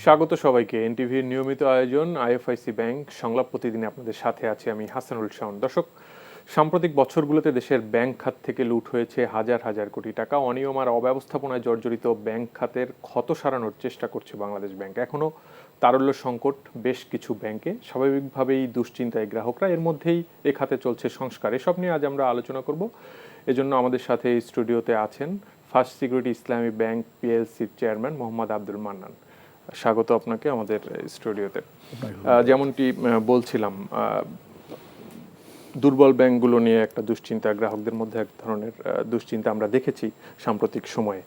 স্বাগত সবাইকে এনটিভির নিয়মিত আয়োজন আইএফআইসি ব্যাংক সংলাপ প্রতিদিনে আপনাদের সাথে আছি আমি হাসানুল শাওন। দর্শক, সাম্প্রতিক বছরগুলোতে দেশের ব্যাংক খাত থেকে লুট হয়েছে হাজার হাজার কোটি টাকা। অনিয়ম আর অব্যবস্থাপনায় জর্জরিত ব্যাংক খাতের ক্ষত সারানোর চেষ্টা করছে বাংলাদেশ ব্যাংক। এখনও তারল্য সংকট বেশ কিছু ব্যাংকে, স্বাভাবিকভাবেই দুশ্চিন্তায় গ্রাহকরা। এর মধ্যেই এ খাতে চলছে সংস্কার। এসব নিয়ে আজ আমরা আলোচনা করব। এজন্য আমাদের সাথে স্টুডিওতে আছেন ফার্স্ট সিকিউরিটি ইসলামী ব্যাংক পিএলসির চেয়ারম্যান মোহাম্মদ আব্দুল মান্নান। স্বাগত আপনাকে আমাদের স্টুডিওতে। যেমনটি বলছিলাম, দুর্বল ব্যাংকগুলো নিয়ে একটা দুশ্চিন্তা, গ্রাহকদের মধ্যে এক ধরনের দুশ্চিন্তা আমরা দেখেছি সাম্প্রতিক সময়ে।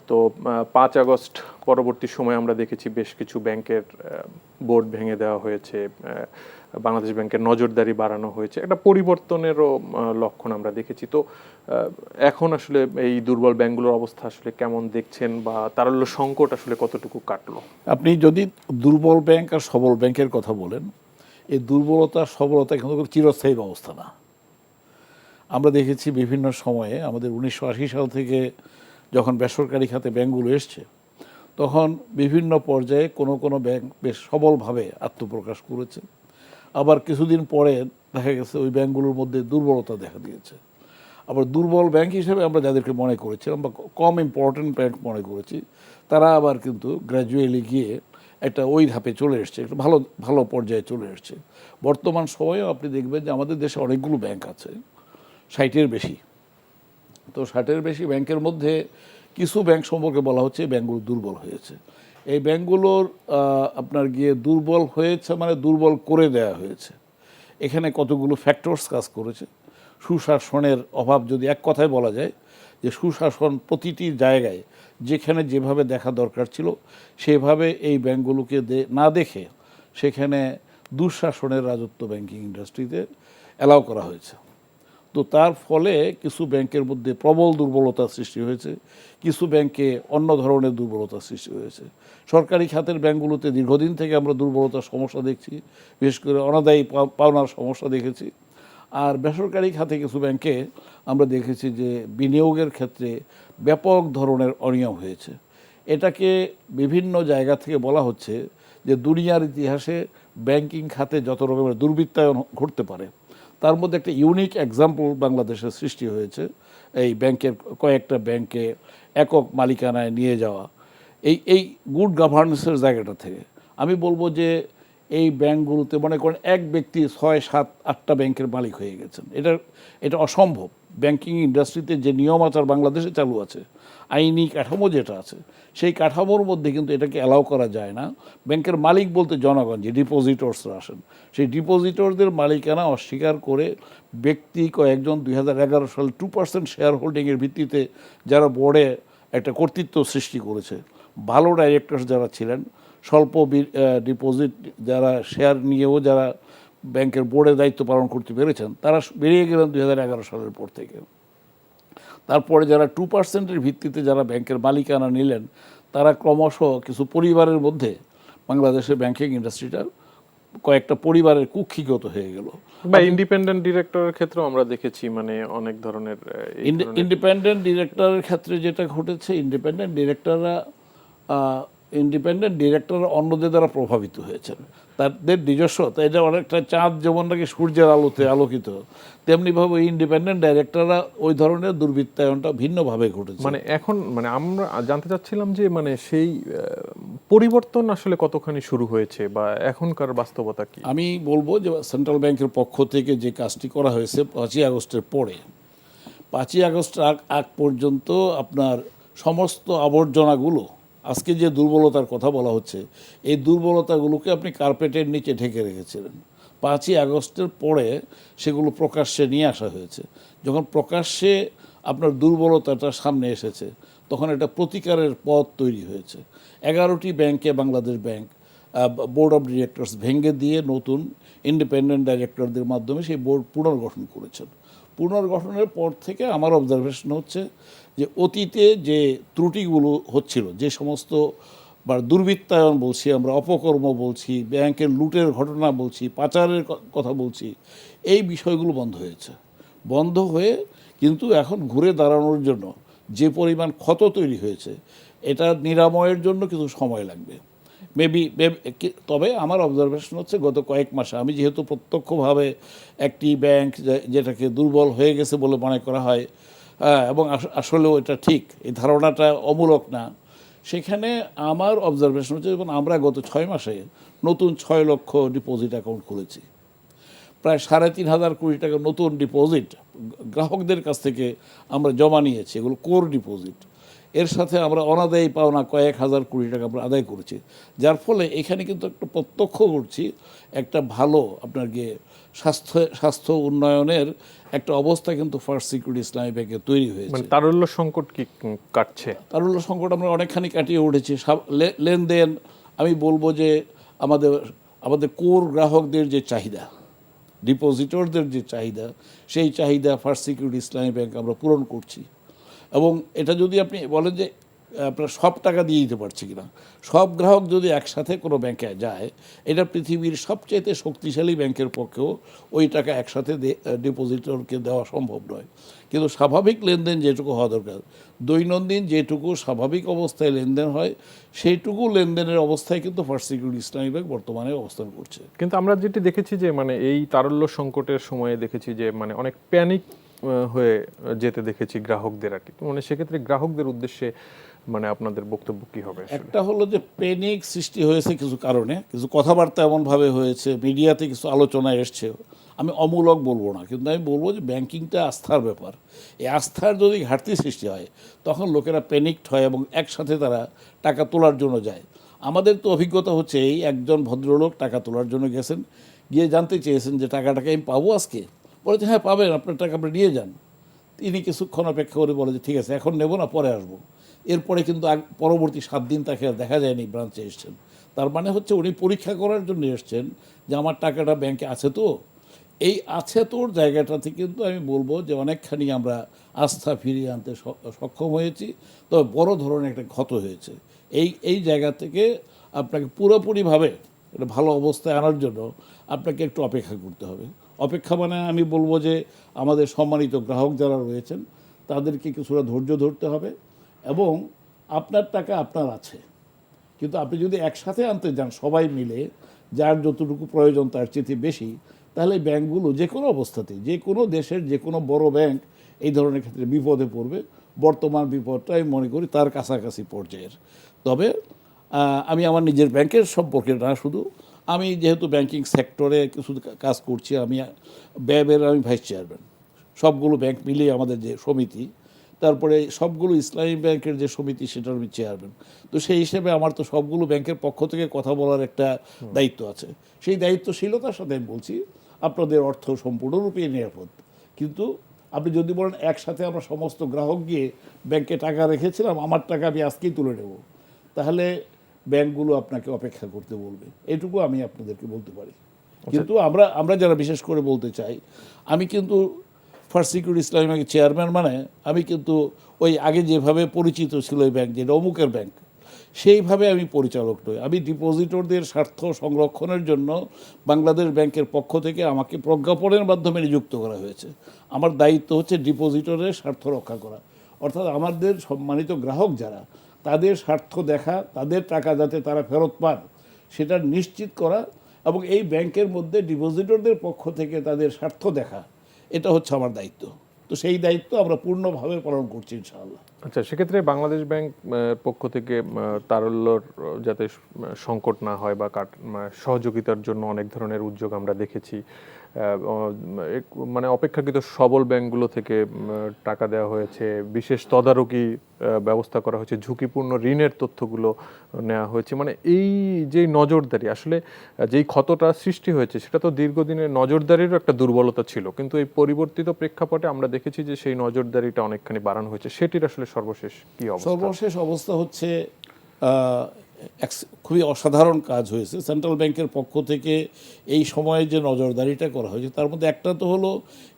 তো 5 আগস্ট পরবর্তী সময়ে আমরা দেখেছি বেশ কিছু ব্যাংকের বোর্ড ভেঙে দেওয়া হয়েছে, বাংলাদেশ ব্যাংকের নজরদারি বাড়ানো হয়েছে, একটা পরিবর্তনেরও লক্ষণ আমরা দেখেছি। তো এখন আসলে এই দুর্বল ব্যাংকগুলোর অবস্থা আসলে কেমন দেখছেন, বা তারল্য সংকট আসলে কতটুকু কাটলো? আপনি যদি দুর্বল ব্যাংক আর সবল ব্যাংকের কথা বলেন, এই দুর্বলতা সবলতা কিন্তু চিরস্থায়ী অবস্থা না। আমরা দেখেছি বিভিন্ন সময়ে আমাদের 1980 সাল থেকে যখন বেসরকারি খাতে ব্যাংকগুলো এসছে, তখন বিভিন্ন পর্যায়ে কোনো ব্যাংক বেশ সবলভাবে আত্মপ্রকাশ করেছে। আবার কিছুদিন পরে দেখা গেছে ওই ব্যাংকগুলোর মধ্যে দুর্বলতা দেখা দিয়েছে। আবার দুর্বল ব্যাংক হিসেবে আমরা যাদেরকে মনে করেছিলাম বা কম ইম্পর্টেন্ট ব্যাংক মনে করেছি, তারা আবার কিন্তু গ্র্যাজুয়ালি গিয়ে একটা ওই ধাপে চলে এসছে, একটা ভালো ভালো পর্যায়ে চলে এসছে। বর্তমান সময়েও আপনি দেখবেন যে আমাদের দেশে অনেকগুলো ব্যাংক আছে, 60-এর বেশি। তো 60-এর বেশি ব্যাংকের মধ্যে কিছু ব্যাংক সম্পর্কে বলা হচ্ছে ব্যাংকগুলো দুর্বল হয়েছে। এই ব্যাংকগুলোর আপনার গিয়ে দুর্বল হয়েছে মানে দুর্বল করে দেয়া হয়েছে। এখানে কতগুলো ফ্যাক্টরস কাজ করেছে। সুশাসনের অভাব, যদি এক কথায় বলা যায় যে সুশাসন প্রতিটি জায়গায় যেখানে যেভাবে দেখা দরকার ছিল সেভাবে এই ব্যাংকগুলোকে না দেখে সেখানে দুঃশাসনের রাজত্ব ব্যাংকিং ইন্ডাস্ট্রিতে অ্যালাউ করা হয়েছে। তো তার ফলে কিছু ব্যাংকের মধ্যে প্রবল দুর্বলতার সৃষ্টি হয়েছে, কিছু ব্যাংকে অন্য ধরনের দুর্বলতার সৃষ্টি হয়েছে। সরকারি খাতের ব্যাংকগুলোতে দীর্ঘদিন থেকে আমরা দুর্বলতার সমস্যা দেখছি, বিশেষ করে অনাদায়ী পাওনার সমস্যা দেখেছি। আর বেসরকারি খাতে কিছু ব্যাংকে আমরা দেখেছি যে বিনিয়োগের ক্ষেত্রে ব্যাপক ধরনের অনিয়ম হয়েছে। এটাকে বিভিন্ন জায়গা থেকে বলা হচ্ছে যে দুনিয়ার ইতিহাসে ব্যাংকিং খাতে যত রকমের দুর্বৃত্তায়ন ঘটতে পারে তার মধ্যে একটা ইউনিক এক্সাম্পল বাংলাদেশের সৃষ্টি হয়েছে। এই ব্যাংকের কয়েকটা ব্যাংকে একক মালিকানায় নিয়ে যাওয়া, এই গুড গভর্নেন্সের জায়গাটা থেকে আমি বলবো যে এই ব্যাংকগুলোতে মনে করেন এক ব্যক্তি 6-7-8টা ব্যাংকের মালিক হয়ে গেছেন। এটা অসম্ভব। ব্যাংকিং ইন্ডাস্ট্রিতে যে নিয়ম আচার বাংলাদেশে চালু আছে, আইনি কাঠামো যেটা আছে, সেই কাঠামোর মধ্যে কিন্তু এটাকে অ্যালাউ করা যায় না। ব্যাংকের মালিক বলতে জনগণ, যে ডিপোজিটরসরা আসেন, সেই ডিপোজিটরদের মালিকানা অস্বীকার করে ব্যক্তি কয়েকজন 2011 সালে 2% শেয়ার হোল্ডিংয়ের ভিত্তিতে যারা বোর্ডে একটা কর্তৃত্ব সৃষ্টি করেছে, ভালো ডাইরেক্টরস যারা ছিলেন, স্বল্প ডিপোজিট যারা শেয়ার নিয়েও যারা ব্যাংকের বোর্ডে দায়িত্ব পালন করতে পেরেছেন, তারা বেরিয়ে গেলেন 2011 সালের পর থেকে। তারপরে যারা 2%-এর ভিত্তিতে যারা ব্যাংকের মালিকানা নিলেন, তারা ক্রমশ কিছু পরিবারের মধ্যে বাংলাদেশের ব্যাংকিং ইন্ডাস্ট্রিটার কয়েকটা পরিবারের কুক্ষিগত হয়ে গেল। বা ইন্ডিপেন্ডেন্ট ডিরেক্টরের ক্ষেত্রেও আমরা দেখেছি মানে অনেক ধরনের ইন্ডিপেন্ডেন্ট ডিরেক্টরের ক্ষেত্রে যেটা ঘটেছে, ইন্ডিপেন্ডেন্ট ডিরেক্টররা অন্যদের দ্বারা প্রভাবিত হয়েছেন, তাদের নিজস্ব। তাই এটা অনেকটা চাঁদ যেমন নাকি সূর্যের আলোতে আলোকিত, তেমনিভাবে ইন্ডিপেন্ডেন্ট ডাইরেক্টররা ওই ধরনের দুর্বৃত্তায়নটা ভিন্নভাবে ঘটেছে। মানে এখন মানে আমরা জানতে চাচ্ছিলাম যে মানে সেই পরিবর্তন আসলে কতখানি শুরু হয়েছে বা এখনকার বাস্তবতা কি? আমি বলবো যে সেন্ট্রাল ব্যাংকের পক্ষ থেকে যে কাজটি করা হয়েছে 5ই আগস্টের পরে, 5ই আগস্ট আগ পর্যন্ত আপনার সমস্ত আবর্জনাগুলো, আজকে যে দুর্বলতার কথা বলা হচ্ছে, এই দুর্বলতাগুলোকে আপনি কার্পেটের নিচে ঢেকে রেখেছিলেন। 5ই আগস্টের পরে সেগুলো প্রকাশ্যে নিয়ে আসা হয়েছে। যখন প্রকাশ্যে আপনার দুর্বলতাটা সামনে এসেছে, তখন একটা প্রতিকারের পথ তৈরি হয়েছে। 11টি ব্যাংকে Bangladesh bank board of directors ভেঙে দিয়ে নতুন ইন্ডিপেন্ডেন্ট ডাইরেক্টরদের মাধ্যমে সেই বোর্ড পুনর্গঠন করেছেন। পুনর্গঠনের পর থেকে আমার অবজারভেশন হচ্ছে যে অতীতে যে ত্রুটিগুলো হচ্ছিল, যে সমস্ত বা দুর্বৃত্তায়ন বলছি আমরা, অপকর্ম বলছি, ব্যাংকের লুটের ঘটনা বলছি, পাচারের কথা বলছি, এই বিষয়গুলো বন্ধ হয়ে কিন্তু এখন ঘুরে দাঁড়ানোর জন্য যে পরিমাণ ক্ষত তৈরি হয়েছে, এটা নিরাময়ের জন্য কিছু সময় লাগবে। মেবি, তবে আমার অবজারভেশন হচ্ছে গত কয়েক মাসে আমি যেহেতু প্রত্যক্ষভাবে একটি ব্যাংক যেটাকে দুর্বল হয়ে গেছে বলে মনে করা হয়, এবং আসলেও এটা ঠিক, এই ধারণাটা অমূলক না, সেখানে আমার অবজারভেশন হচ্ছে যেমন আমরা গত 6 মাসে নতুন 6 লক্ষ ডিপোজিট অ্যাকাউন্ট খুলেছি, প্রায় 3,500 কোটি টাকা নতুন ডিপোজিট গ্রাহকদের কাছ থেকে আমরা জমা নিয়েছি, এগুলো কোর ডিপোজিট। এর সাথে আমরা অনাদায়ী পাওনা কয়েক হাজার কোটি টাকা আমরা আদায় করেছি, যার ফলে এখানে কিন্তু একটা প্রত্যক্ষ করছি একটা ভালো আপনার গিয়ে স্বাস্থ্য উন্নয়নের একটা অবস্থা কিন্তু ফার্স্ট সিকিউরিটি ইসলামী ব্যাংকে তৈরি হয়েছে। মানে তারল্য সংকট কি কাটছে? তারল্য সংকট আমরা অনেকখানি কাটিয়ে উঠেছি। লেনদেন আমি বলবো যে আমাদের কোর গ্রাহকদের যে চাহিদা, ডিপোজিটরদের যে চাহিদা, সেই চাহিদা ফার্স্ট সিকিউরিটি ইসলামী ব্যাংক আমরা পূরণ করছি। এবং এটা যদি আপনি বলেন যে আপনার সব টাকা দিয়ে দিতে পারছি কিনা, সব গ্রাহক যদি একসাথে কোনো ব্যাংকে যায়, এটা পৃথিবীর সবচেয়ে শক্তিশালী ব্যাংকের পক্ষেও ওই টাকা একসাথে ডিপোজিটরকে দেওয়া সম্ভব নয়। কিন্তু স্বাভাবিক লেনদেন যেটুকু হওয়া দরকার, দৈনন্দিন যেটুকু স্বাভাবিক অবস্থায় লেনদেন হয়, সেইটুকু লেনদেনের অবস্থায় কিন্তু ফার্স্ট সিকিউরিটি ইসলামী ব্যাংক বর্তমানে অবস্থান করছে। কিন্তু আমরা যেটি দেখেছি যে মানে এই তারল্য সংকটের সময়ে দেখেছি যে মানে অনেক প্যানিক হয়ে যেতে দেখেছি গ্রাহকদের আর কি। মানে সেক্ষেত্রে গ্রাহকদের উদ্দেশ্যে মানে আপনাদের বক্তব্য কি হবে? একটা হলো যে প্যানিক সৃষ্টি হয়েছে কিছু কারণে, কিছু কথাবার্তা এমনভাবে হয়েছে, মিডিয়াতে কিছু আলোচনা এসছে, আমি অমূলক বলবো না, কিন্তু আমি বলবো যে ব্যাংকিংটা আস্থার ব্যাপার। এই আস্থার যদি ঘাটতি সৃষ্টি হয় তখন লোকেরা প্যানিকড হয় এবং একসাথে তারা টাকা তোলার জন্য যায়। আমাদের তো অভিজ্ঞতা হচ্ছে এই, একজন ভদ্রলোক টাকা তোলার জন্য গেছেন, গিয়ে জানতে চেয়েছেন যে টাকাটাকে আমি পাবো আজকে? বলেছে হ্যাঁ পাবেন, আপনার টাকা আপনি নিয়ে যান। তিনি কিছুক্ষণ অপেক্ষা করে বলে যে ঠিক আছে এখন নেব না, পরে আসবো। এরপরে কিন্তু পরবর্তী 7 দিন তাকে আর দেখা যায়নি ব্রাঞ্চে এসছেন। তার মানে হচ্ছে উনি পরীক্ষা করার জন্য এসছেন যে আমার টাকাটা ব্যাংকে আছে তো। এই আছে তোর জায়গাটাতে কিন্তু আমি বলবো যে অনেকখানি আমরা আস্থা ফিরিয়ে আনতে সক্ষম হয়েছি, তবে বড় ধরনের একটা ক্ষত হয়েছে। এই জায়গা থেকে আপনাকে পুরোপুরিভাবে একটা ভালো অবস্থায় আনার জন্য আপনাকে একটু অপেক্ষা করতে হবে। অপেক্ষা মানে আমি বলবো যে আমাদের সম্মানিত গ্রাহক যারা রয়েছেন তাদেরকে কিছুটা ধৈর্য ধরতে হবে, এবং আপনার টাকা আপনার আছে, কিন্তু আপনি যদি একসাথে আনতে যান সবাই মিলে, যার যতটুকু প্রয়োজন তার চেয়ে বেশি, তাহলে ব্যাংকগুলো যে কোনো অবস্থাতে, যে কোনো দেশের যে কোনো বড় ব্যাংক এই ধরনের ক্ষেত্রে বিপদে পড়বে। বর্তমান বিপদটা আমি মনে করি তার কাছাকাছি পর্যায়ের। তবে আমি আমার নিজের ব্যাংকের সম্পর্কে না, শুধু আমি যেহেতু ব্যাংকিং সেক্টরে কিছু কাজ করছি, আমি ব্যয়ের আমি ভাইস চেয়ারম্যান, সবগুলো ব্যাংক মিলিয়ে আমাদের যে সমিতি, তারপরে সবগুলো ইসলামী ব্যাংকের যে সমিতি সেটার আমি চেয়ারম্যান। তো সেই হিসেবে আমার তো সবগুলো ব্যাংকের পক্ষ থেকে কথা বলার একটা দায়িত্ব আছে। সেই দায়িত্বশীলতার সাথে আমি বলছি আপনাদের অর্থ সম্পূর্ণরূপে নিরাপদ। কিন্তু আপনি যদি বলেন একসাথে আমরা সমস্ত গ্রাহক গিয়ে ব্যাংকে টাকা রেখেছিলাম, আমার টাকা আমি আজকেই তুলে নেব, তাহলে ব্যাংকগুলো আপনাকে অপেক্ষা করতে বলবে। এটুকু আমি আপনাদেরকে বলতে পারি। কিন্তু আমরা যারা বিশেষ করে বলতে চাই, আমি কিন্তু ফার্স্ট সিকিউরিটি ইসলামী ব্যাংকের চেয়ারম্যান, মানে আমি কিন্তু ওই আগে যেভাবে পরিচিত ছিল এই ব্যাংক, যেটা অমুকের ব্যাংক, সেইভাবে আমি পরিচালক নই। আমি ডিপোজিটরদের স্বার্থ সংরক্ষণের জন্য বাংলাদেশ ব্যাংকের পক্ষ থেকে আমাকে প্রজ্ঞাপনের মাধ্যমে নিযুক্ত করা হয়েছে। আমার দায়িত্ব হচ্ছে ডিপোজিটরের স্বার্থ রক্ষা করা, অর্থাৎ আমাদের সম্মানিত গ্রাহক যারা, তাদের স্বার্থ দেখা, তাদের টাকা যাতে তারা ফেরত পান সেটা নিশ্চিত করা, এবং এই ব্যাংকের মধ্যে ডিপোজিটরদের পক্ষ থেকে তাদের স্বার্থ দেখা, এটা হচ্ছে আমার দায়িত্ব। তো সেই দায়িত্ব আমরা পূর্ণভাবে পালন করছি ইনশাআল্লাহ। আচ্ছা, সেক্ষেত্রে বাংলাদেশ ব্যাংক পক্ষ থেকে তারল্যর যাতে সংকট না হয় বা সহযোগিতার জন্য অনেক ধরনের উদ্যোগ আমরা দেখেছি। মানে অপেক্ষাকৃত সবল ব্যাংকগুলো থেকে টাকা দেওয়া হয়েছে, বিশেষ তদারকি ব্যবস্থা করা হয়েছে, ঝুঁকিপূর্ণ ঋণের তথ্যগুলো নেওয়া হয়েছে। মানে এই যে নজরদারি, আসলে যেই ক্ষতটা সৃষ্টি হয়েছে সেটা তো দীর্ঘদিনের নজরদারিরও একটা দুর্বলতা ছিল, কিন্তু এই পরিবর্তিত প্রেক্ষাপটে আমরা দেখেছি যে সেই নজরদারিটা অনেকখানি বাড়ানো হয়েছে। সেটির আসলে সর্বশেষ কি অবস্থা? সর্বশেষ অবস্থা হচ্ছে খুবই অসাধারণ কাজ হয়েছে সেন্ট্রাল ব্যাংকের পক্ষ থেকে। এই সময়ে যে নজরদারিটা করা হয়েছে তার মধ্যে একটা তো হলো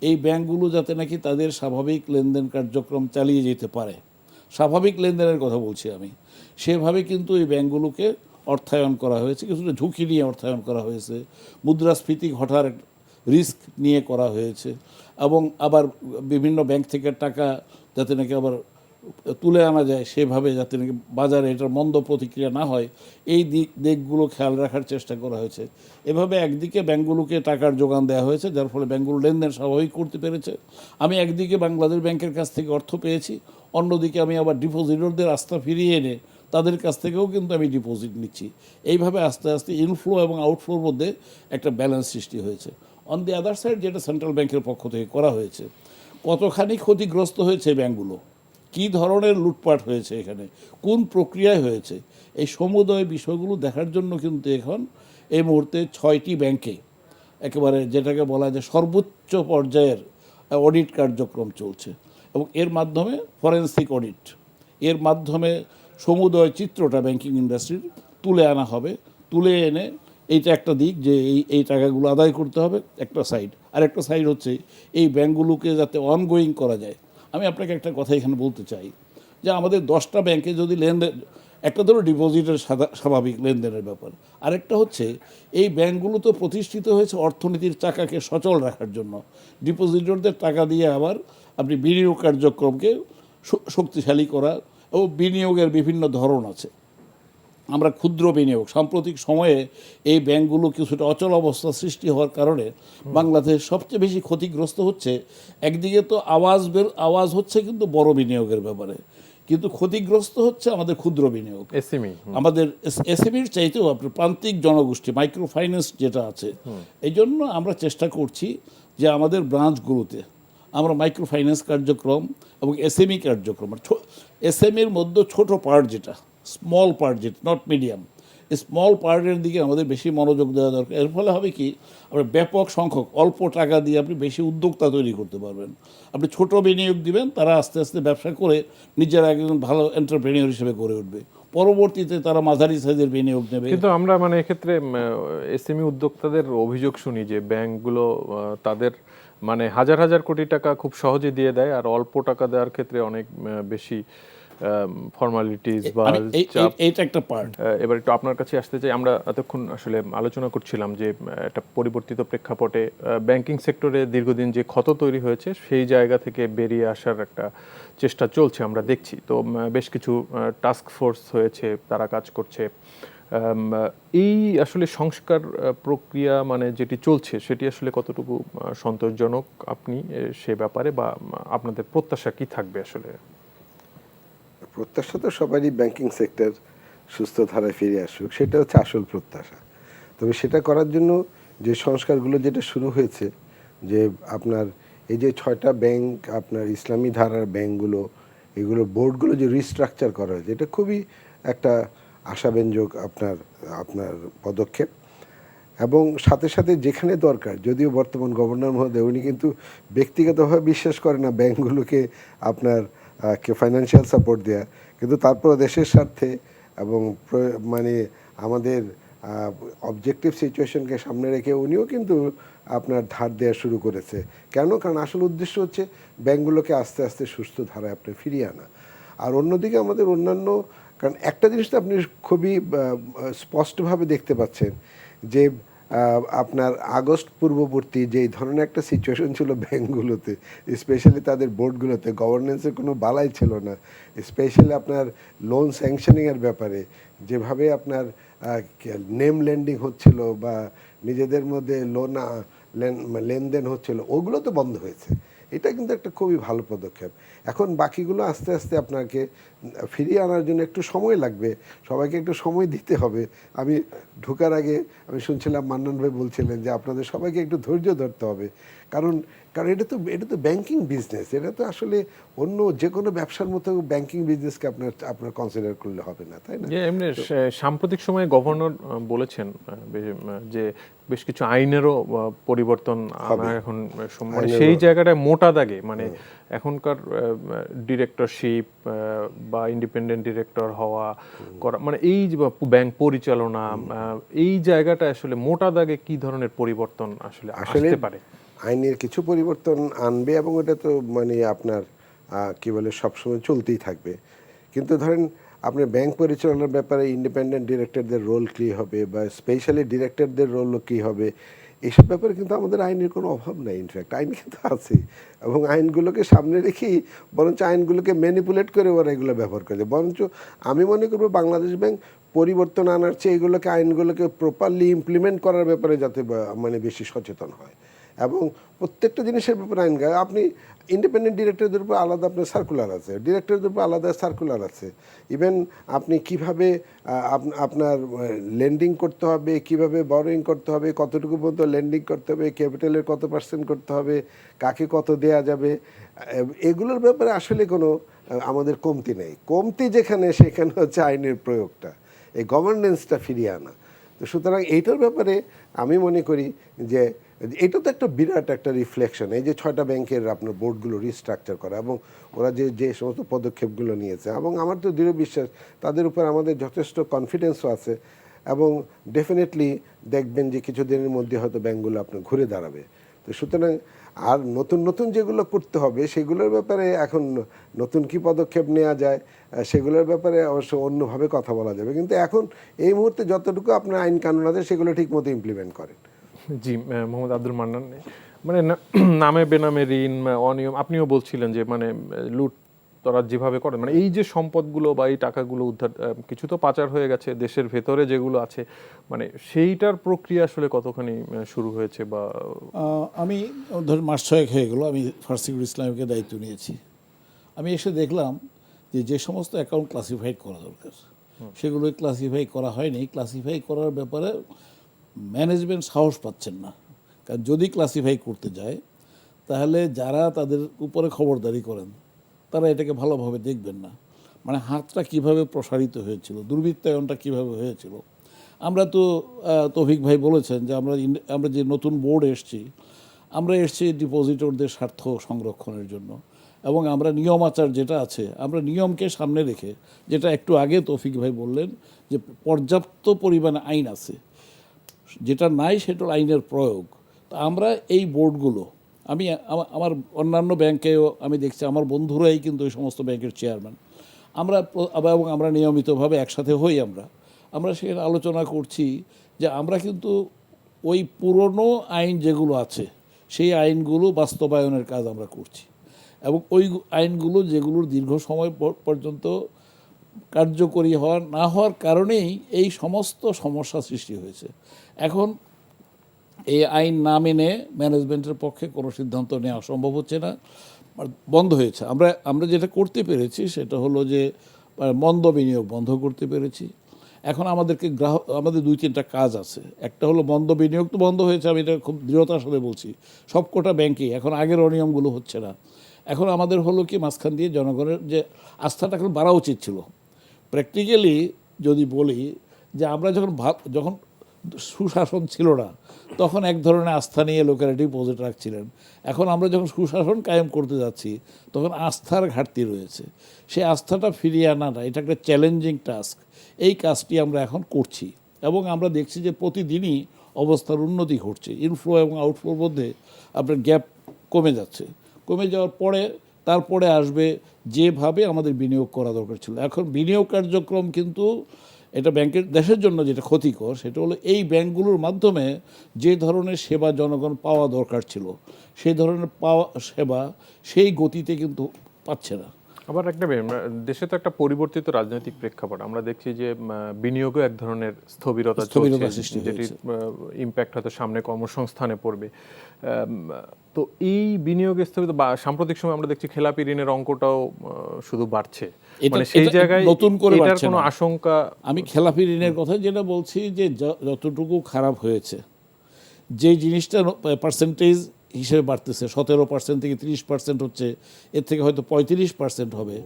এই ব্যাংকগুলো যাতে নাকি তাদের স্বাভাবিক লেনদেন কার্যক্রম চালিয়ে যেতে পারে, স্বাভাবিক লেনদেনের কথা বলছি আমি, সেভাবে কিন্তু এই ব্যাংকগুলোকে অর্থায়ন করা হয়েছে, কিছুটা ঝুঁকি নিয়ে অর্থায়ন করা হয়েছে, মুদ্রাস্ফীতি ঘটার রিস্ক নিয়ে করা হয়েছে, এবং আবার বিভিন্ন ব্যাংক থেকে টাকা যাতে নাকি আবার তুলে আনা যায় সেভাবে, যাতে নাকি বাজারে এটার মন্দ প্রতিক্রিয়া না হয়, এই দিকগুলো খেয়াল রাখার চেষ্টা করা হয়েছে। এভাবে একদিকে ব্যাংকগুলোকে টাকার যোগান দেওয়া হয়েছে, যার ফলে ব্যাংকগুলো লেনদেন স্বাভাবিক করতে পেরেছে। আমি একদিকে বাংলাদেশ ব্যাংকের কাছ থেকে অর্থ পেয়েছি, অন্যদিকে আমি আবার ডিপোজিটরদের আস্থা ফিরিয়ে এনে তাদের কাছ থেকেও কিন্তু আমি ডিপোজিট নিচ্ছি। এইভাবে আস্তে আস্তে ইনফ্লো এবং আউটফ্লোর মধ্যে একটা ব্যালেন্স সৃষ্টি হয়েছে। অন দি আদার সাইড, যেটা সেন্ট্রাল ব্যাংকের পক্ষ থেকে করা হয়েছে, কতখানি ক্ষতিগ্রস্ত হয়েছে ব্যাংকগুলো, কী ধরনের লুটপাট হয়েছে, এখানে কোন প্রক্রিয়ায় হয়েছে, এই সমুদয় বিষয়গুলো দেখার জন্য কিন্তু এখন এই মুহূর্তে 6টি ব্যাংকে একেবারে যেটাকে বলা যায় সর্বোচ্চ পর্যায়ের অডিট কার্যক্রম চলছে, এবং এর মাধ্যমে ফরেন্সিক অডিট, এর মাধ্যমে সমুদয় চিত্রটা ব্যাংকিং ইন্ডাস্ট্রির তুলে আনা হবে। তুলে এনে এইটা একটা দিক যে এই টাকাগুলো আদায় করতে হবে, একটা সাইড। আর একটা সাইড হচ্ছে এই ব্যাংকগুলোকে যাতে অনগোয়িং করা যায়। আমি আপনাকে একটা কথা এখানে বলতে চাই যে আমাদের 10টা ব্যাংকে যদি লেনদেন, একটা ধরো ডিপোজিটের স্বাভাবিক লেনদেনের ব্যাপার, আরেকটা হচ্ছে এই ব্যাংকগুলো তো প্রতিষ্ঠিত হয়েছে অর্থনীতির চাকাকে সচল রাখার জন্য। ডিপোজিটরদের টাকা দিয়ে আবার আপনি বিনিয়োগ কার্যক্রমকে শক্তিশালী করা, ও বিনিয়োগের বিভিন্ন ধরন আছে। আমরা ক্ষুদ্র বিনিয়োগ, সাম্প্রতিক সময়ে এই ব্যাংকগুলো কিছুটা অচল অবস্থা সৃষ্টি হওয়ার কারণে বাংলাদেশ সবচেয়ে বেশি ক্ষতিগ্রস্ত হচ্ছে। একদিকে তো আওয়াজ হচ্ছে কিন্তু বড় বিনিয়োগের ব্যাপারে, কিন্তু ক্ষতিগ্রস্ত হচ্ছে আমাদের ক্ষুদ্র বিনিয়োগ, এসএমই। আমাদের এসএমইর চাইতেও আপনার প্রান্তিক জনগোষ্ঠী, মাইক্রো ফাইন্যান্স যেটা আছে। এই জন্য আমরা চেষ্টা করছি যে আমাদের ব্রাঞ্চগুলোতে আমরা মাইক্রো ফাইন্যান্স কার্যক্রম এবং এসএমই কার্যক্রম, এসএমইর মধ্যে ছোট পার্ট যেটা, স্মল পার্ট যেটা, নট মিডিয়াম, এই স্মল পার্টের দিকে আমাদের বেশি মনোযোগ দেওয়া দরকার। এর ফলে হবে কি, আপনার ব্যাপক সংখ্যক অল্প টাকা দিয়ে আপনি বেশি উদ্যোক্তা তৈরি করতে পারবেন। আপনি ছোট বিনিয়োগ দিবেন, তারা আস্তে আস্তে ব্যবসা করে নিজেরা একজন ভালো এন্টারপ্রেনিয়র হিসেবে গড়ে উঠবে, পরবর্তীতে তারা মাঝারি সাইজের বিনিয়োগ নেবে। কিন্তু আমরা মানে এক্ষেত্রে এসএমই উদ্যোক্তাদের অভিযোগ শুনি যে ব্যাংকগুলো তাদের মানে হাজার হাজার কোটি টাকা খুব সহজে দিয়ে দেয়, আর অল্প টাকা দেওয়ার ক্ষেত্রে অনেক বেশি ফর্মালিটিস বা চাপ। এইটা একটা পার্ট। এবার একটু আপনার কাছে আসতে চাই। আমরা এতক্ষণ আসলে আলোচনা করছিলাম যে একটা পরিবর্তিত প্রেক্ষাপটে ব্যাংকিং সেক্টরে দীর্ঘদিন যে ক্ষত তৈরি হয়েছে সেই জায়গা থেকে বেরিয়ে আসার একটা চেষ্টা চলছে, আমরা দেখছি। তো বেশ কিছু টাস্ক ফোর্স হয়েছে, তারা কাজ করছে। এই আসলে সংস্কার প্রক্রিয়া মানে যেটি চলছে সেটি আসলে কতটুকু সন্তোষজনক আপনি সে ব্যাপারে, বা আপনাদের প্রত্যাশা কি থাকবে আসলে? প্রত্যাশা তো সবারই ব্যাংকিং সেক্টর সুস্থ ধারায় ফিরে আসুক, সেটা হচ্ছে আসল প্রত্যাশা। তবে সেটা করার জন্য যে সংস্কারগুলো যেটা শুরু হয়েছে, যে আপনার এই যে 6টা ব্যাংক, আপনার ইসলামী ধারার ব্যাংকগুলো, এগুলো বোর্ডগুলো যে রিস্ট্রাকচার করা হয়েছে, এটা খুবই একটা আশাব্যঞ্জক আপনার আপনার পদক্ষেপ। এবং সাথে সাথে যেখানে দরকার, যদিও বর্তমান গভর্নর মহোদয় উনি কিন্তু ব্যক্তিগতভাবে বিশ্বাস করে না ব্যাংকগুলোকে আপনার ফাইন্যান্সিয়াল সাপোর্ট দেয়া, কিন্তু তারপরে দেশের স্বার্থে এবং মানে আমাদের অবজেক্টিভ সিচুয়েশনকে সামনে রেখে উনিও কিন্তু আপনার ধার দেওয়া শুরু করেছে। কেন? কারণ আসল উদ্দেশ্য হচ্ছে ব্যাংকগুলোকে আস্তে আস্তে সুস্থ ধারায় আপনি ফিরিয়ে আনা। আর অন্যদিকে আমাদের অন্যান্য, কারণ একটা জিনিস তো আপনি খুবই স্পষ্টভাবে দেখতে পাচ্ছেন যে আপনার আগস্ট পূর্ববর্তী যেই ধরনের একটা সিচুয়েশন ছিল ব্যাংকগুলোতে, স্পেশালি তাদের বোর্ডগুলোতে, গভর্নেন্সের কোনো বালাই ছিল না। স্পেশালি আপনার লোন স্যাংশনিংয়ের ব্যাপারে যেভাবে আপনার নেম লেন্ডিং হচ্ছিল বা নিজেদের মধ্যে লেনদেন হচ্ছিল, ওগুলো তো বন্ধ হয়েছে। এটা কিন্তু একটা খুবই ভালো পদক্ষেপ। এখন বাকিগুলো আস্তে আস্তে আপনাকে ফিরিয়ে আনার জন্য একটু সময় লাগবে, সবাইকে একটু সময় দিতে হবে। আমি ঢোকার আগে আমি শুনছিলাম মান্নান ভাই বলছিলেন যে আপনাদের সবাইকে একটু ধৈর্য ধরতে হবে, কারণ এটা তো ব্যাংকিং বিজনেস, এটা তো আসলে অন্য যে কোনো ব্যবসার মতো ব্যাংকিং বিজনেসকে আপনার কনসিডার করলে হবে না, তাই না? এমনি সাম্প্রতিক সময়ে গভর্নর বলেছেন যে বেশ কিছু আইনেরও পরিবর্তন আনা এখন মানে সেই জায়গাটায় মোটা দাগে, মানে এখনকার ডিরেক্টরশিপ বা ইন্ডিপেন্ডেন্ট ডিরেক্টর হওয়া করা, মানে এই যে ব্যাংক পরিচালনা, এই জায়গাটা আসলে মোটা দাগে কি ধরনের পরিবর্তন আসলে আসতে পারে? আইনের কিছু পরিবর্তন আনবে, এবং এটা তো মানে আপনার কি বলে সবসময় চলতেই থাকবে। কিন্তু ধরেন আপনার ব্যাংক পরিচালনার ব্যাপারে ইন্ডিপেন্ডেন্ট ডিরেক্টরদের রোল কী হবে, বা স্পেশালি ডিরেক্টরদের রোল কী হবে, এইসব ব্যাপারে কিন্তু আমাদের আইনের কোনো অভাব নাই, ইনফ্যাক্ট আইন কিন্তু আছে, এবং আইনগুলোকে সামনে রেখেই বরঞ্চ আইনগুলোকে ম্যানিপুলেট করে ওরা এগুলো ব্যবহার করে। বরঞ্চ আমি মনে করবো বাংলাদেশ ব্যাংক পরিবর্তন আনার চেয়ে এগুলোকে আইনগুলোকে প্রপারলি ইমপ্লিমেন্ট করার ব্যাপারে যাতে মানে বেশি সচেতন হয়, এবং প্রত্যেকটা জিনিসের ব্যাপারে আইন আপনি ইন্ডিপেন্ডেন্ট ডিরেক্টরদের উপর আলাদা আপনার সার্কুলার আছে, ডিরেক্টরদের উপর আলাদা সার্কুলার আছে, ইভেন আপনি কিভাবে আপনার লেন্ডিং করতে হবে, কিভাবে বরোয়িং করতে হবে, কতটুকু পর্যন্ত লেন্ডিং করতে হবে, ক্যাপিটালের কত পার্সেন্ট করতে হবে, কাকে কত দেয়া যাবে, এগুলোর ব্যাপারে আসলে কোনো আমাদের কমতি নেই। কমতি যেখানে সেখানে হচ্ছে আইনের প্রয়োগটা, এই গভর্নেন্সটা ফিরিয়ে আনা। তো সুতরাং এইটার ব্যাপারে আমি মনে করি যে এটা তো একটা বিরাট একটা রিফ্লেকশন, এই যে 6টা ব্যাংকের আপনার বোর্ডগুলো রিস্ট্রাকচার করা এবং ওরা যে সমস্ত পদক্ষেপগুলো নিয়েছে, এবং আমার তো দৃঢ় বিশ্বাস তাদের উপর আমাদের যথেষ্ট কনফিডেন্সও আছে, এবং ডেফিনেটলি দেখবেন যে কিছুদিনের মধ্যে হয়তো ব্যাংকগুলো আপনার ঘুরে দাঁড়াবে। তো সুতরাং আর নতুন নতুন যেগুলো করতে হবে সেগুলোর ব্যাপারে এখন নতুন কি পদক্ষেপ নেওয়া যায় সেগুলোর ব্যাপারে অবশ্য অন্যভাবে কথা বলা যাবে, কিন্তু এখন এই মুহূর্তে যতটুকু আপনার আইন কানুন আছে সেগুলো ঠিকমতো ইমপ্লিমেন্ট করেন। জি, মোহাম্মদ আব্দুল মান্নান, মানে নামে বেনামে ঋণ, অনিয়ম, আপনিও বলছিলেন যে মানে লুট তারা যেভাবে করেন, মানে এই যে সম্পদগুলো বা এই টাকাগুলো উদ্ধার, কিছু তো পাচার হয়ে গেছে, দেশের ভেতরে যেগুলো আছে, মানে সেইটার প্রক্রিয়া আসলে কতখানি শুরু হয়েছে? বা আমি ধরুন মাস 6 হয়ে গেল আমি ফার্স্ট সিকিউরিটি ইসলামিকের দায়িত্ব নিয়েছি। আমি এসে দেখলাম যে সমস্ত অ্যাকাউন্ট ক্লাসিফাইড করা দরকার সেগুলো ক্লাসিফাই করা হয়নি। ক্লাসিফাই করার ব্যাপারে ম্যানেজমেন্ট সাহস পাচ্ছেন না, কারণ যদি ক্লাসিফাই করতে যায় তাহলে যারা তাদের উপরে খবরদারি করেন তারা এটাকে ভালোভাবে দেখবেন না। মানে হাতটা কিভাবে প্রসারিত হয়েছিল, দুর্বৃত্তায়নটা কিভাবে হয়েছিল। আমরা তো তৌফিক ভাই বলেছেন যে আমরা যে নতুন বোর্ড আমরা এসছি ডিপোজিটরদের স্বার্থ সংরক্ষণের জন্য, এবং আমরা নিয়ম আচার যেটা আছে আমরা নিয়মকে সামনে রেখে, যেটা একটু আগে তৌফিক ভাই বললেন যে পর্যাপ্ত পরিমাণে আইন আছে, যেটা নাই সেটার আইনের প্রয়োগ। তো আমরা এই বোর্ডগুলো আমি আমার অন্যান্য ব্যাংকেও আমি দেখছি আমার বন্ধুরাই কিন্তু এই সমস্ত ব্যাংকের চেয়ারম্যান, এবং আমরা নিয়মিতভাবে একসাথে হই। আমরা সেখানে আলোচনা করছি যে আমরা কিন্তু ওই পুরনো আইন যেগুলো আছে সেই আইনগুলো বাস্তবায়নের কাজ আমরা করছি, এবং ওই আইনগুলো যেগুলোর দীর্ঘ সময় পর্যন্ত কার্যকরী না হওয়ার কারণেই এই সমস্ত সমস্যা সৃষ্টি হয়েছে। এখন এই আইন না মেনে ম্যানেজমেন্টের পক্ষে কোনো সিদ্ধান্ত নেওয়া সম্ভব হচ্ছে না, বন্ধ হয়েছে। আমরা যেটা করতে পেরেছি সেটা হলো যে মন্দ বিনিয়োগ বন্ধ করতে পেরেছি। এখন আমাদের 2-3টা কাজ আছে। একটা হলো মন্দ বিনিয়োগ তো বন্ধ হয়েছে, আমি এটা খুব দৃঢ়তার সাথে বলছি, সবকটা ব্যাংকেই এখন আগের অনিয়মগুলো হচ্ছে না। এখন আমাদের হলো কি মাঝখান দিয়ে জনগণের যে আস্থাটা এখন বাড়া উচিত ছিল। প্র্যাকটিক্যালি যদি বলি যে আমরা যখন সুশাসন ছিল না তখন এক ধরনের আস্থা নিয়ে লোকেরা ডিপোজিট রাখছিলেন। এখন আমরা যখন সুশাসন কায়েম করতে যাচ্ছি তখন আস্থার ঘাটতি রয়েছে। সেই আস্থাটা ফিরিয়ে আনাটা এটা একটা চ্যালেঞ্জিং টাস্ক। এই কাজটি আমরা এখন করছি, এবং আমরা দেখছি যে প্রতিদিনই অবস্থার উন্নতি ঘটছে। ইনফ্লো এবং আউটফ্লোর মধ্যে আপনার গ্যাপ কমে যাচ্ছে। কমে যাওয়ার পরে তারপরে আসবে যেভাবে আমাদের বিনিয়োগ করা দরকার ছিল। এখন বিনিয়োগ কার্যক্রম কিন্তু এটা দেশের জন্য যেটা ক্ষতিকর সেটা হলো এই ব্যাংকগুলোর মাধ্যমে যে ধরনের সেবা জনগণ পাওয়া দরকার ছিল সেই ধরনের সেবা সেই গতিতে কিন্তু পাচ্ছে না। আবার একটা দেশে তো একটা পরিবর্তিত রাজনৈতিক প্রেক্ষাপট, আমরা দেখছি যে বিনিয়োগও এক ধরনের স্থবিরতা চলছে, যেটির ইম্প্যাক্ট হয়তো সামনে কর্মসংস্থানে পড়বে। তো এই বিনিয়োগের স্থগিত বা সাম্প্রতিক সময় আমরা দেখছি খেলাপি ঋণের অঙ্কটাও শুধু বাড়ছে, মানে সেই জায়গায় নতুন করে এটার কোনো আশঙ্কা? আমি খেলাপি ঋণের কথা যেটা বলছি যে যতটুকু খারাপ হয়েছে, যে জিনিসটা পার্সেন্টেজ হিসেবে বাড়তেছে 17% থেকে 30% হচ্ছে, এর থেকে হয়তো 35% হবে,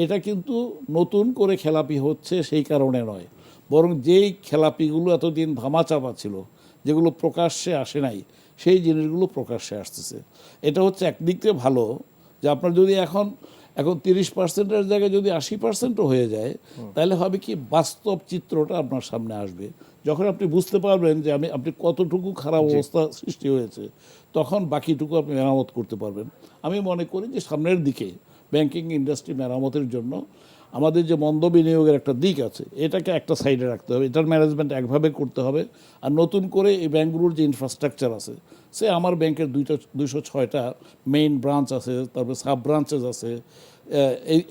এটা কিন্তু নতুন করে খেলাপি হচ্ছে সেই কারণে নয়, বরং যেই খেলাপিগুলো এতদিন ধামাচাপা ছিল যেগুলো প্রকাশ্যে আসে নাই সেই জিনিসগুলো প্রকাশ্যে আসতেছে। এটা হচ্ছে একদিক থেকে ভালো যে আপনার যদি এখন 30%-এর জায়গায় যদি 80%ও হয়ে যায় তাহলে হবে কি বাস্তব চিত্রটা আপনার সামনে আসবে। যখন আপনি বুঝতে পারবেন যে আপনি কতটুকু খারাপ অবস্থা সৃষ্টি হয়েছে তখন বাকিটুকু আপনি মেরামত করতে পারবেন। আমি মনে করি যে সামনের দিকে ব্যাংকিং ইন্ডাস্ট্রি মেরামতের জন্য আমাদের যে মন্দ বিনিয়োগের একটা দিক আছে এটাকে একটা সাইডে রাখতে হবে, এটার ম্যানেজমেন্ট একভাবে করতে হবে। আর নতুন করে এই ব্যাঙ্কগুলোর যে ইনফ্রাস্ট্রাকচার আছে, সে আমার ব্যাংকের 206টা মেইন ব্রাঞ্চ আছে, তারপরে সাব ব্রাঞ্চেস আছে,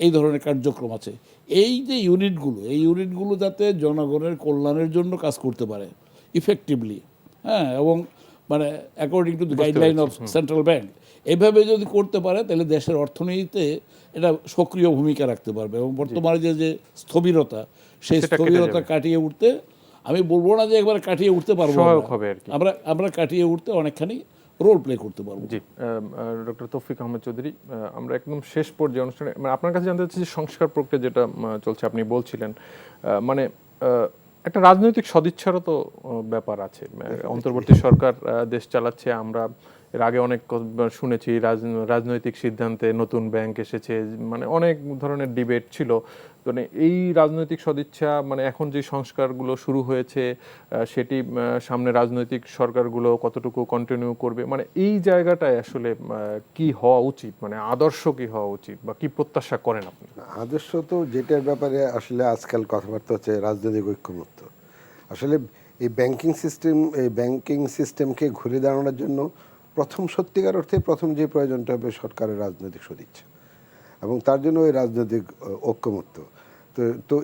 এই ধরনের কার্যক্রম আছে। এই যে ইউনিটগুলো যাতে জনগণের কল্যাণের জন্য কাজ করতে পারে ইফেক্টিভলি, হ্যাঁ, এবং মানে according to the guideline of central bank, এইভাবে যদি করতে পারে তাহলে দেশের অর্থনীতিতে এটা সক্রিয় ভূমিকা রাখতে পারবে। এবং বর্তমানে যে স্থবিরতা, সেই সেটা কেটে স্থবিরতা যাবে। কাটিয়ে উঠতে, আমি বলবো না যে একবার কাটিয়ে উঠতে পারবো, সহায়ক হবে আর কি। আমরা কাটিয়ে উঠতে অনেকখানি রোল প্লে করতে পারবো। জি, ডক্টর তৌফিক আহমেদ চৌধুরী, আমরা একদম শেষ পর্যায়ে অনুষ্ঠানে মানে আপনার কাছে জানতে চাচ্ছি যে সংস্কার প্রক্রিয়া যেটা চলছে, আপনি বলছিলেন মানে একটা রাজনৈতিক সদিচ্ছারও তো ব্যাপার আছে। অন্তর্বর্তী সরকার দেশ চালাচ্ছে, আমরা এর আগে অনেক শুনেছি রাজনৈতিক সিদ্ধান্তে নতুন ব্যাংক এসেছে, মানে অনেক ধরনের ডিবেট ছিল। মানে এই রাজনৈতিক সদিচ্ছা মানে এখন যে সংস্কারগুলো শুরু হয়েছে সেটি সামনে রাজনৈতিক সরকারগুলো কতটুকু কন্টিনিউ করবে, মানে এই জায়গাটায় আসলে কি হওয়া উচিত, মানে আদর্শ কি হওয়া উচিত বা কি প্রত্যাশা করেন আপনি? আদর্শ তো যেটার ব্যাপারে আসলে আজকাল কথাবার্তা হচ্ছে রাজনৈতিক ঐক্যমত্য। আসলে এই ব্যাংকিং সিস্টেমকে ঘুরে দাঁড়ানোর জন্য সত্যিকার অর্থে প্রথম যে প্রয়োজনটা হবে সরকারের রাজনৈতিক সদিচ্ছা, এবং তার জন্য ওই রাজনৈতিক ঐক্যমত্য। তো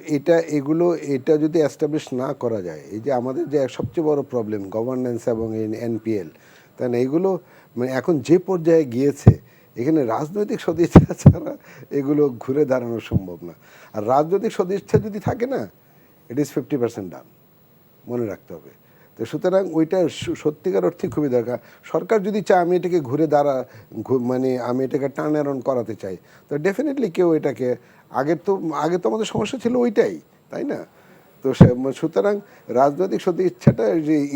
এটা যদি এস্টাবলিশ না করা যায়, এই যে আমাদের যে সবচেয়ে বড় প্রবলেম গভর্নেন্স এবং এনপিএল, তাই না, এগুলো মানে এখন যে পর্যায়ে গিয়েছে, এখানে রাজনৈতিক সদিচ্ছা ছাড়া এগুলো ঘুরে দাঁড়ানো সম্ভব না। আর রাজনৈতিক সদিচ্ছা যদি থাকে না, ইট ইজ 50% ডান, মনে রাখতে হবে। তো সুতরাং ওইটা সত্যিকার অর্থে খুবই দরকার। সরকার যদি চায় আমি এটাকে মানে আমি এটাকে টার্ন অ্যারাউন্ড করাতে চাই, তো ডেফিনেটলি কেউ এটাকে আগে তো আমাদের সমস্যা ছিল ওইটাই, তাই না? তো সুতরাং রাজনৈতিক সদিচ্ছাটা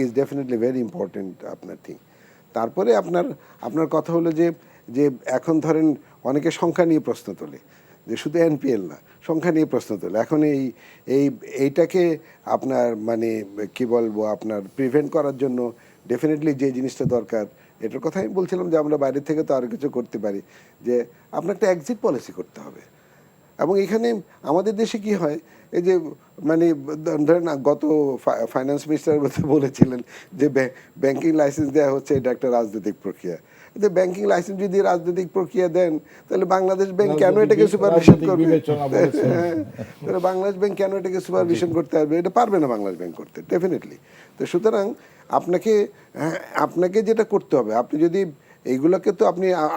ইজ ডেফিনেটলি ভেরি ইম্পর্টেন্ট আপনার থিং। তারপরে আপনার কথা হলো যে এখন ধরেন অনেকে সংখ্যা নিয়ে প্রশ্ন তোলে, যে শুধু এনপিএল না, সংখ্যা নিয়ে প্রশ্ন তোলে। এখন এইটাকে আপনার মানে কি বলবো, আপনার প্রিভেন্ট করার জন্য ডেফিনেটলি যে জিনিসটা দরকার, এটার কথা আমি বলছিলাম যে আমরা বাইরে থেকে তো আরও কিছু করতে পারি, যে আপনার একটা এক্সিট পলিসি করতে হবে। এবং এখানে আমাদের দেশে কি হয়, এই যে মানে ধরেন গত ফাইন্যান্স মিনিস্টার বলেছিলেন যে ব্যাংকিং লাইসেন্স দেওয়া হচ্ছে, এটা একটা রাজনৈতিক প্রক্রিয়া। ব্যাংকিং লাইসেন্স যদি রাজনৈতিক প্রক্রিয়া দেন, তাহলে বাংলাদেশ ব্যাংক কেন এটাকে সুপারভিশন করবে? তাহলে বাংলাদেশ ব্যাংক কেন এটাকে সুপারভিশন করতে পারবে? এটা পারবে না বাংলাদেশ ব্যাংক করতে, ডেফিনেটলি। তো সুতরাং আপনাকে যেটা করতে হবে, আপনি যদি এইগুলোকে তো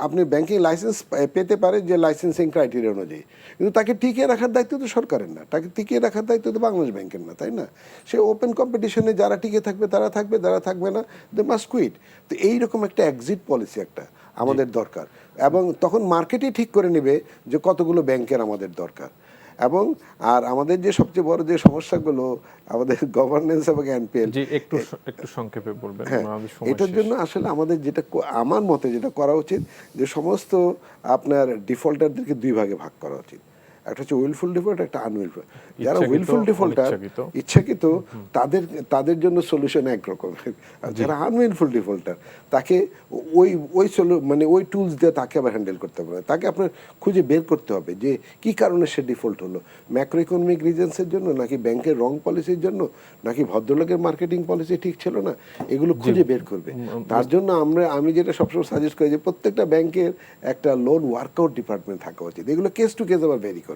আপনি ব্যাংকিং লাইসেন্স পেতে পারে যে লাইসেন্সিং ক্রাইটেরিয়া অনুযায়ী, কিন্তু তাকে টিকিয়ে রাখার দায়িত্ব তো সরকারের না, তাকে টিকিয়ে রাখার দায়িত্ব তো বাংলাদেশ ব্যাংকের না, তাই না? সে ওপেন কম্পিটিশনে যারা টিকে থাকবে তারা থাকবে, যারা থাকবে না দে মাস্ট কুইট। তো এইরকম একটা এক্সিট পলিসি একটা আমাদের দরকার, এবং তখন মার্কেটই ঠিক করে নেবে যে কতগুলো ব্যাংকের আমাদের দরকার। এবং আমাদের যে সবচেয়ে বড় যে সমস্যাগুলো আমাদের গভর্নেন্স এবং এনপিএল, একটু সংক্ষেপে বলবেন। হ্যাঁ, এটার জন্য আসলে আমাদের আমার মতে যেটা করা উচিত, যে সমস্ত আপনার ডিফল্টারদেরকে দুই ভাগে ভাগ করা উচিত। একটা হচ্ছে উইলফুল ডিফল্ট, একটা আনউইলফুল। যারা উইলফুল ডিফল্টার, ইচ্ছাকৃত, তাদের জন্য সলিউশন একরকমের। আর যারা আনউইলফুল ডিফল্টার, তাকে ওই টুলস দিয়ে তাকে আবার হ্যান্ডেল করতে হবে। তাকে আপনার খুঁজে বের করতে হবে যে কি কারণে সে ডিফল্ট হলো, ম্যাক্রো ইকোনমিক রিজনসের জন্য, নাকি ব্যাংকের রং পলিসির জন্য, নাকি ভদ্রলোকের মার্কেটিং পলিসি ঠিক ছিল না, এগুলো খুঁজে বের করবে। তার জন্য আমি যেটা সবসময় সাজেস্ট করি যে প্রত্যেকটা ব্যাংকের একটা লোন ওয়ার্কআউট ডিপার্টমেন্ট থাকা উচিত, এগুলো কেস টু কেস আবার ভেরি করবে।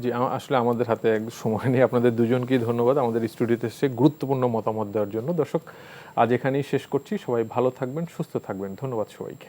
জি, আসলে আমাদের হাতে এক সময় নেই। আপনাদের দুজনকেই ধন্যবাদ আমাদের স্টুডিওতে এসে গুরুত্বপূর্ণ মতামত দেওয়ার জন্য। দর্শক, আজ এখানেই শেষ করছি। সবাই ভালো থাকবেন, সুস্থ থাকবেন। ধন্যবাদ সবাইকে।